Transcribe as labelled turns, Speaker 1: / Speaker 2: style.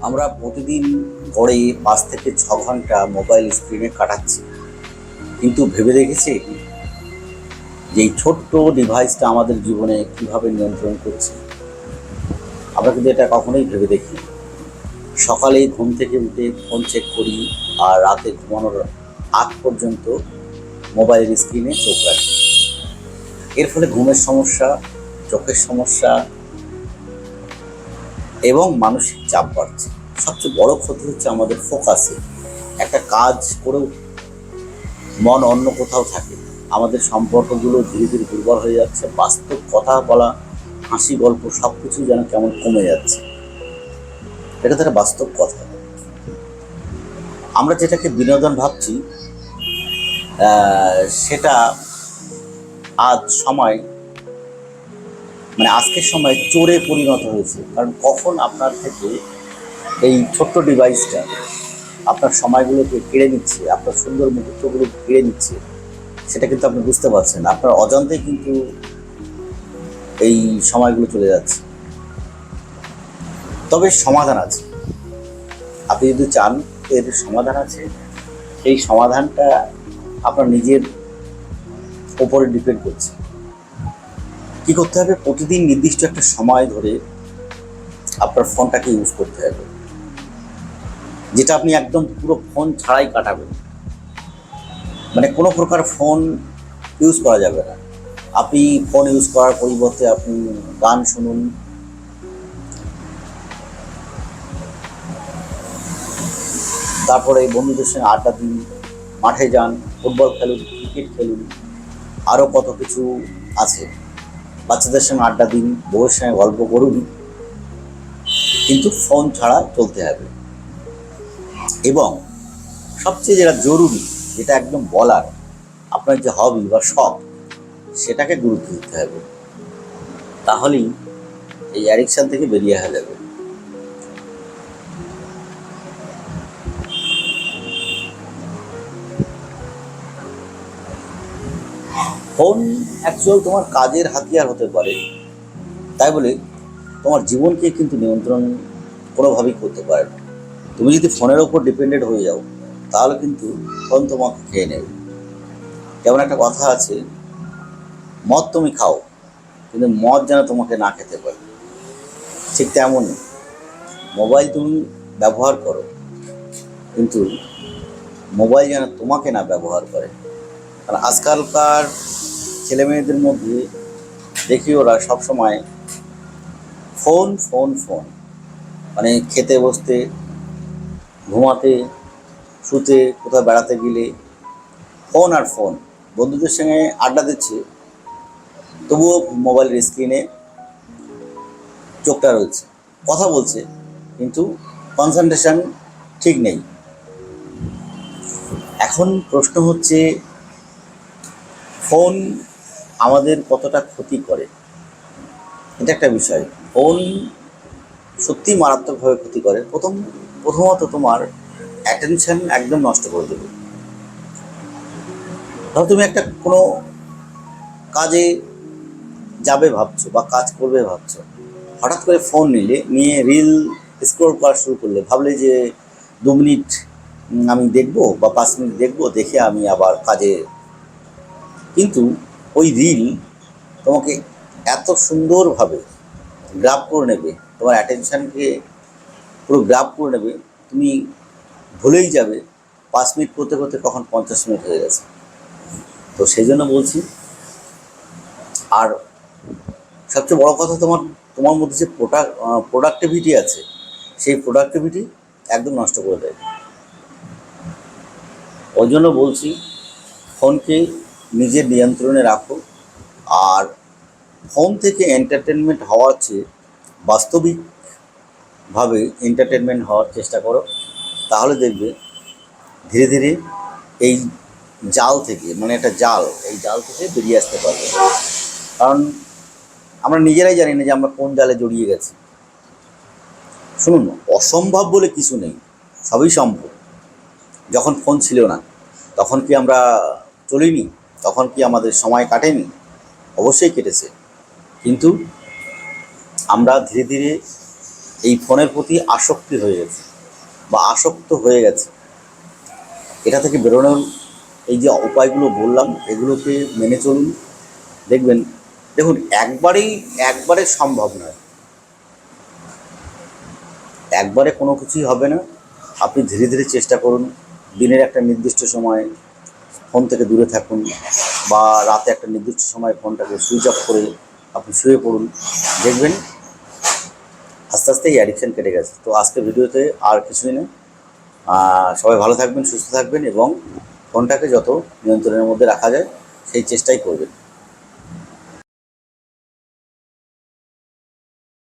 Speaker 1: আমরা প্রতিদিন গড়ে ৫ থেকে ৬ ঘন্টা মোবাইল স্ক্রিনে কাটাচ্ছি, কিন্তু ভেবে দেখেছি যে এই ছোট্ট ডিভাইসটা আমাদের জীবনে কিভাবে নিয়ন্ত্রণ করছে? আমরা কিন্তু এটা কখনোই ভেবে দেখি। সকালে ঘুম থেকে উঠে ফোন চেক করি, আর রাতে ঘুমানোর আগ পর্যন্ত মোবাইলের স্ক্রিনে চোখ রাখি। এর ফলে ঘুমের সমস্যা, চোখের সমস্যা এবং মানসিক চাপ বাড়ছে। সবচেয়ে বড় ক্ষতি হচ্ছে আমাদের ফোকাসে। একটা কাজ করেও মন অন্য কোথাও থাকে। আমাদের সম্পর্কগুলো ধীরে ধীরে দুর্বল হয়ে যাচ্ছে। বাস্তব কথা বলা, হাসি গল্প সব কিছু যেন কেমন কমে যাচ্ছে। এটা তো একটা বাস্তব কথা। আমরা যেটাকে বিনোদন ভাবছি, সেটা আজ সময় আজকের সময় চোরে পরিণত হয়েছে। কারণ কখন আপনার থেকে এই ছোট্ট ডিভাইসটা আপনার সময়গুলোকে কেড়ে নিচ্ছে, আপনার সুন্দর মুহূর্তগুলো কেড়ে নিচ্ছে, সেটা কিন্তু আপনি বুঝতে পারছেন। আপনার অজান্তেই কিন্তু এই সময়গুলো চলে যাচ্ছে। তবে সমাধান আছে। আপনি যদি চান এর সমাধান আছে, সেই সমাধানটা আপনার নিজের ওপরে ডিপেন্ড করছে। কি করতে হবে? প্রতিদিন নির্দিষ্ট একটা সময় ধরে আপনার ফোনটাকে ইউজ করতে হবে, যেটা আপনি একদম পুরো ফোন ছাড়াই কাটাবেন। কোনো প্রকার ফোন ইউজ করা যাবে না। আপনি ফোন ইউজ করার পরিবর্তে আপনি গান শুনুন, তারপরে বন্ধুদের সঙ্গে আড্ডা দিন, মাঠে যান, ফুটবল খেলুন, ক্রিকেট খেলুন, আরও কত কিছু আছে। বাচ্চাদের সঙ্গে আড্ডা দিন, বউয়ের সঙ্গে গল্প করুন, কিন্তু ফোন ছাড়া চলতে হবে। এবং সবচেয়ে যেটা জরুরি, যেটা একদম বলার, আপনার যে হবি বা শখ, সেটাকে গুরুত্ব দিতে হবে। তাহলেই এই অ্যাডিকশান থেকে বেরিয়ে আসা যাবে। ফোন অ্যাকচুয়াল তোমার কাজের হাতিয়ার হতে পারে, তাই বলে তোমার জীবনকে কিন্তু নিয়ন্ত্রণ কোনোভাবেই করতে পারে না। তুমি যদি ফোনের ওপর ডিপেন্ডেন্ট হয়ে যাও, তাহলে কিন্তু ফোন তোমাকে খেয়ে নেবে। যেমন একটা কথা আছে, মদ তুমি খাও, কিন্তু মদ যেন তোমাকে না খেতে পারে। ঠিক তেমনই মোবাইল তুমি ব্যবহার করো, কিন্তু মোবাইল যেন তোমাকে না ব্যবহার করে। কারণ আজকালকার ছেলেমেয়েদের মধ্যে দেখি ওরা সবসময় ফোন ফোন ফোন, খেতে বসতে, ঘুমাতে, শুতে, কোথাও বেড়াতে গেলে ফোন আর ফোন। বন্ধুদের সঙ্গে আড্ডা দিচ্ছে, তবুও মোবাইলের স্ক্রিনে চোখটা রয়েছে, কথা বলছে, কিন্তু কনসেন্ট্রেশন ঠিক নেই। এখন প্রশ্ন হচ্ছে, ফোন আমাদের কতটা ক্ষতি করে? এটা একটা বিষয়। ফোন সত্যি মারাত্মকভাবে ক্ষতি করে। প্রথমত তোমার অ্যাটেনশন একদম নষ্ট করে দেবে। ধরো তুমি একটা কোনো কাজে যাবে ভাবছো বা কাজ করবে ভাবছো, হঠাৎ করে ফোন নিয়ে রিল স্ক্রল করা শুরু করলে, ভাবলে যে 2 মিনিট আমি দেখবো বা 5 মিনিট দেখবো, দেখে আমি আবার কাজে। কিন্তু ওই রিল তোমাকে এত সুন্দরভাবে গ্রাব করে নেবে, তোমার অ্যাটেনশানকে পুরো গ্রাব করে নেবে, তুমি ভুলেই যাবে 5 মিনিট করতে করতে কখন 50 মিনিট হয়ে গেছে। তো সেই জন্য বলছি। আর সবচেয়ে বড় কথা, তোমার মধ্যে যে প্রোডাক্টিভিটি আছে, সেই প্রোডাক্টিভিটি একদম নষ্ট করে দেয়। ওই জন্য বলছি, ফোনকে নিজের নিয়ন্ত্রণে রাখো। আর ফোন থেকে এন্টারটেনমেন্ট হওয়ার চেয়ে বাস্তবিকভাবে এন্টারটেনমেন্ট হওয়ার চেষ্টা করো। তাহলে দেখবে ধীরে ধীরে এই জাল থেকে, একটা জাল, এই জাল থেকে বেরিয়ে আসতে পারবে। কারণ আমরা নিজেরাই জানি না যে আমরা কোন জালে জড়িয়ে গেছি। শুনুন, অসম্ভব বলে কিছু নেই, সবই সম্ভব। যখন ফোন ছিল না, তখন কি আমরা চলিনি? তখন কি আমাদের সময় কাটেনি? অবশ্যই কেটেছে। কিন্তু আমরা ধীরে ধীরে এই ফোনের প্রতি আসক্তি হয়ে গেছে বা আসক্ত হয়ে গেছে। এটা থেকে বেরোনোর এই যে উপায়গুলো বললাম, এগুলোকে মেনে চলুন। দেখবেন, দেখুন, একবারে সম্ভব নয়, একবারে কোনো কিছুই হবে না। আপনি ধীরে ধীরে চেষ্টা করুন। দিনের একটা নির্দিষ্ট সময় ফোন থেকে দূরে থাকুন, বা রাতে একটা নির্দিষ্ট সময় ফোনটাকে সুইচ অফ করে আপনি শুয়ে পড়ুন। দেখবেন আস্তে আস্তে এই অ্যাডিকশান কেটে গেছে। তো আজকের ভিডিওতে আর কিছুই না। সবাই ভালো থাকবেন, সুস্থ থাকবেন এবং ফোনটাকে যত নিয়ন্ত্রণের মধ্যে রাখা যায় সেই চেষ্টাই করবেন।